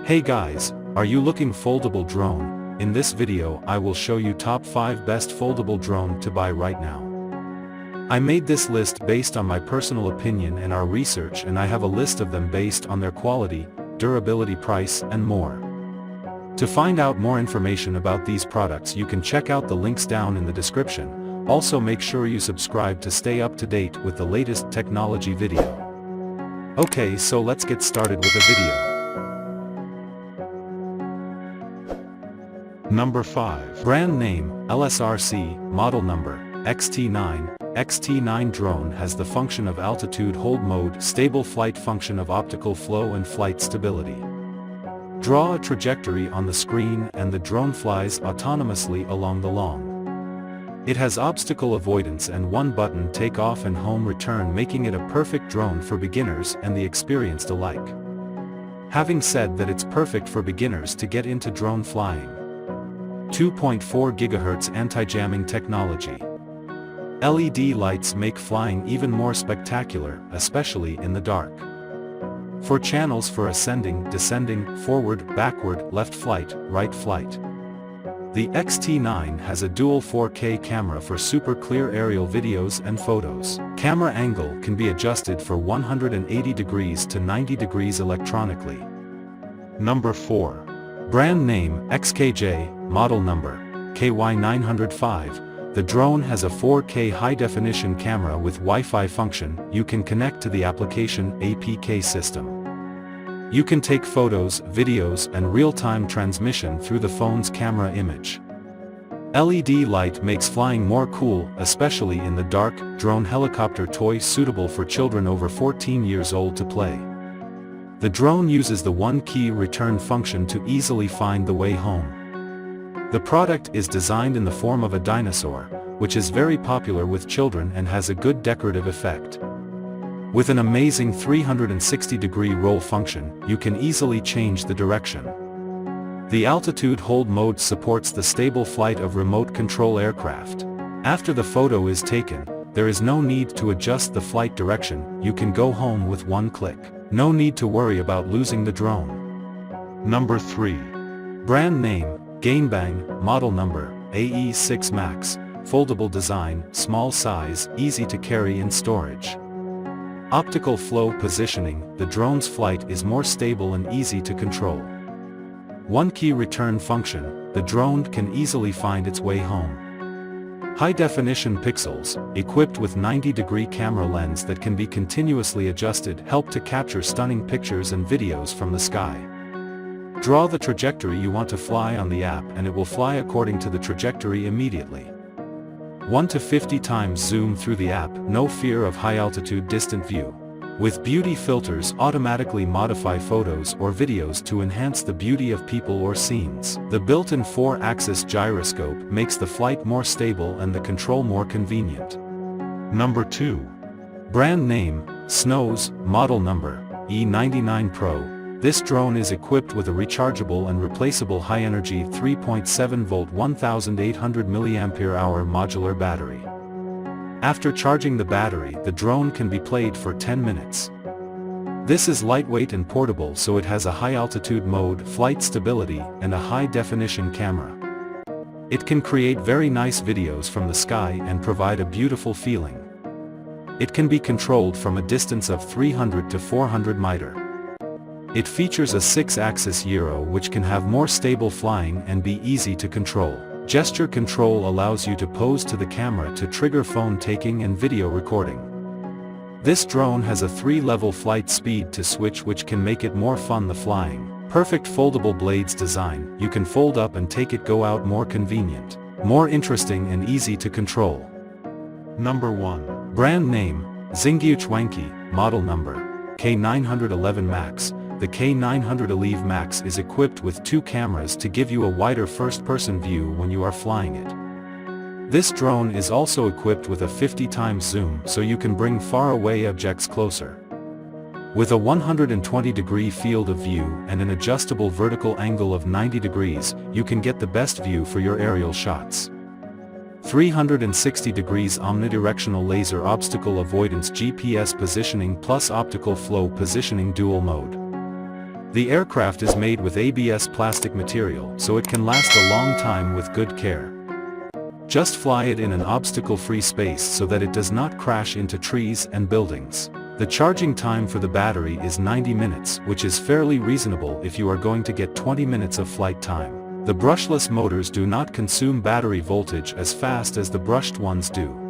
Hey guys, are you looking foldable drone? In this video I will show you top 5 best foldable drone to buy right now. I made this list based on my personal opinion and our research, and I have a list of them based on their quality, durability, price and more. To find out more information about these products you can check out the links down in the description. Also make sure you subscribe to stay up to date with the latest technology video. Okay, so let's get started with the video. Number 5. Brand name, LSRC, model number, XT9. XT9 drone has the function of altitude hold mode, stable flight function of optical flow and flight stability. Draw a trajectory on the screen and the drone flies autonomously along the lawn. It has obstacle avoidance and one button take off and home return, making it a perfect drone for beginners and the experienced alike. Having said that, it's perfect for beginners to get into drone flying. 2.4 GHz anti-jamming technology. LED lights make flying even more spectacular, especially in the dark. 4 channels for ascending, descending, forward, backward, left flight, right flight. The XT9 has a dual 4K camera for super clear aerial videos and photos. Camera angle can be adjusted for 180 degrees to 90 degrees electronically. Number 4. Brand name, XKJ, model number, KY905. The drone has a 4K high-definition camera with Wi-Fi function. You can connect to the application APK system. You can take photos, videos and real-time transmission through the phone's camera image. LED light makes flying more cool, especially in the dark. Drone helicopter toy suitable for children over 14 years old to play. The drone uses the one-key return function to easily find the way home. The product is designed in the form of a dinosaur, which is very popular with children and has a good decorative effect. With an amazing 360-degree roll function, you can easily change the direction. The altitude hold mode supports the stable flight of remote control aircraft. After the photo is taken, there is no need to adjust the flight direction. You can go home with one click. No need to worry about losing the drone. Number 3. Brand name, GAINBANG, model number, AE6 Max, foldable design, small size, easy to carry in storage. Optical flow positioning, the drone's flight is more stable and easy to control. One-key return function, the drone can easily find its way home. High-definition pixels, equipped with 90-degree camera lens that can be continuously adjusted, help to capture stunning pictures and videos from the sky. Draw the trajectory you want to fly on the app and it will fly according to the trajectory immediately. 1 to 50 times zoom through the app, no fear of high-altitude distant view. With beauty filters, automatically modify photos or videos to enhance the beauty of people or scenes. The built-in 4-axis gyroscope makes the flight more stable and the control more convenient. Number 2. Brand name, SXNOWS, model number, E89 Pro. This drone is equipped with a rechargeable and replaceable high-energy 3.7-volt 1800 mAh modular battery. After charging the battery, the drone can be played for 10 minutes. This is lightweight and portable, so it has a high-altitude mode, flight stability, and a high-definition camera. It can create very nice videos from the sky and provide a beautiful feeling. It can be controlled from a distance of 300 to 400 meters. It features a 6-axis gyro which can have more stable flying and be easy to control. Gesture control allows you to pose to the camera to trigger phone taking and video recording. This drone has a 3-level flight speed to switch, which can make it more fun the flying. Perfect foldable blades design, you can fold up and take it go out, more convenient, more interesting and easy to control. Number 1. Brand name, XINGYUCHUANQI, model number, K911 Max. The K911 Max is equipped with 2 cameras to give you a wider first-person view when you are flying it. This drone is also equipped with a 50 times zoom, so you can bring far-away objects closer. With a 120-degree field of view and an adjustable vertical angle of 90 degrees, you can get the best view for your aerial shots. 360 degrees omnidirectional laser obstacle avoidance GPS positioning plus optical flow positioning dual mode. The aircraft is made with ABS plastic material so it can last a long time with good care. Just fly it in an obstacle-free space so that it does not crash into trees and buildings. The charging time for the battery is 90 minutes, which is fairly reasonable if you are going to get 20 minutes of flight time. The brushless motors do not consume battery voltage as fast as the brushed ones do.